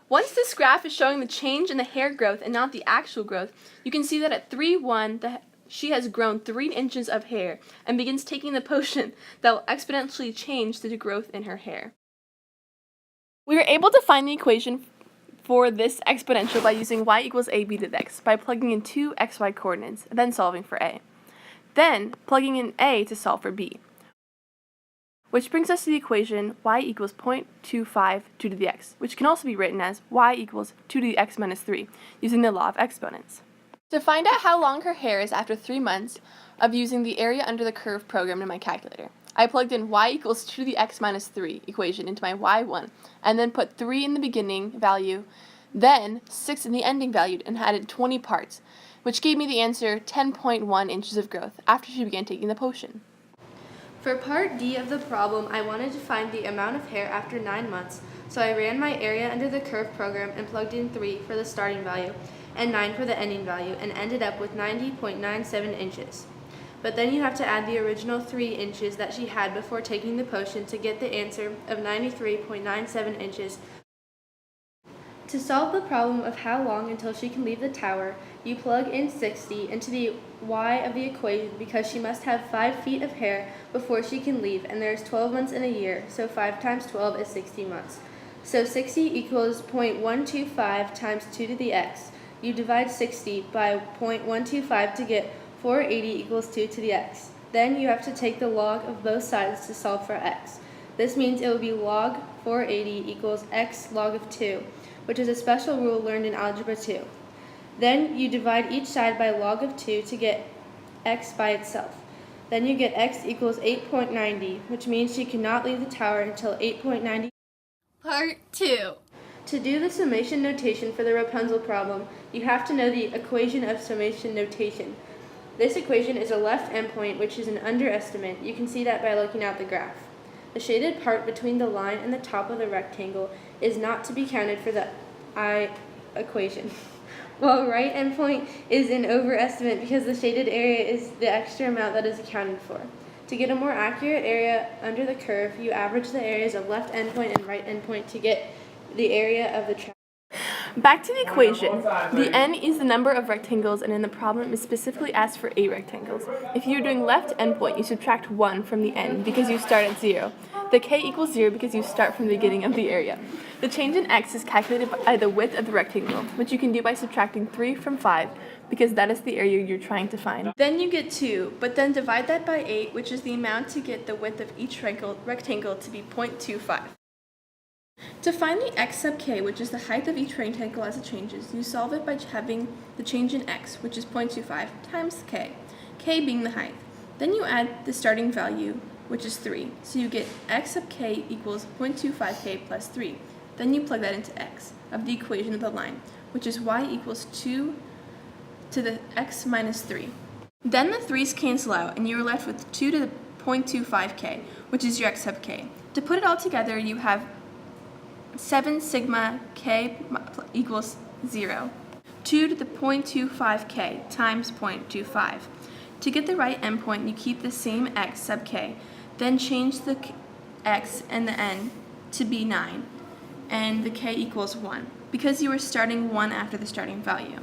Once this graph is showing the change in the hair growth and not the actual growth, you can see that at 3:1, she has grown 3 inches of hair and begins taking the potion that will exponentially change the growth in her hair. We were able to find the equation for this exponential by using y equals ab to the x by plugging in 2 xy coordinates and then solving for a. Then plugging in a to solve for b. Which brings us to the equation y equals 0.25 2 to the x, which can also be written as y equals 2 to the x minus 3, using the law of exponents. To find out how long her hair is after 3 months of using the area under the curve program in my calculator, I plugged in y equals 2 to the x minus 3 equation into my y1, and then put 3 in the beginning value, then 6 in the ending value, and added 20 parts, which gave me the answer 10.1 inches of growth after she began taking the potion. For part D of the problem, I wanted to find the amount of hair after 9 months, so I ran my area under the curve program and plugged in 3 for the starting value and 9 for the ending value, and ended up with 90.97 inches. But then you have to add the original 3 inches that she had before taking the potion to get the answer of 93.97 inches. To solve the problem of how long until she can leave the tower, you plug in 60 into the y of the equation because she must have 5 feet of hair before she can leave, and there's 12 months in a year, so 5 times 12 is 60 months. So 60 equals 0.125 times 2 to the x. You divide 60 by 0.125 to get 480 equals 2 to the x. Then you have to take the log of both sides to solve for x. This means it will be log 480 equals x log of 2, which is a special rule learned in Algebra 2. Then you divide each side by log of 2 to get x by itself. Then you get x equals 8.90, which means she cannot leave the tower until 8.90. Part 2. To do the summation notation for the Rapunzel problem, you have to know the equation of summation notation. This equation is a left endpoint, which is an underestimate. You can see that by looking at the graph. The shaded part between the line and the top of the rectangle is not to be counted for the I equation, while right endpoint is an overestimate because the shaded area is the extra amount that is accounted for. To get a more accurate area under the curve, you average the areas of left endpoint and right endpoint to get the area of the track. Back to the equation. The n is the number of rectangles, and in the problem is specifically asked for 8 rectangles. If you're doing left endpoint, you subtract 1 from the n because you start at 0. The k equals 0 because you start from the beginning of the area. The change in x is calculated by the width of the rectangle, which you can do by subtracting 3 from 5 because that is the area you're trying to find. Then you get 2, but then divide that by 8, which is the amount to get the width of each rectangle to be 0.25. To find the x sub k, which is the height of each rectangle as it changes, you solve it by having the change in x, which is 0.25, times k being the height. Then you add the starting value, which is 3, so you get x sub k equals 0.25k plus 3. Then you plug that into x of the equation of the line, which is y equals 2 to the x minus 3. Then the 3's cancel out, and you are left with 2 to the 0.25k, which is your x sub k. To put it all together, you have 7 sigma k equals 0. 2 to the 0.25k times 0.25. To get the right endpoint, you keep the same x sub k, then change the x and the n to be 9, and the k equals 1, because you are starting 1 after the starting value.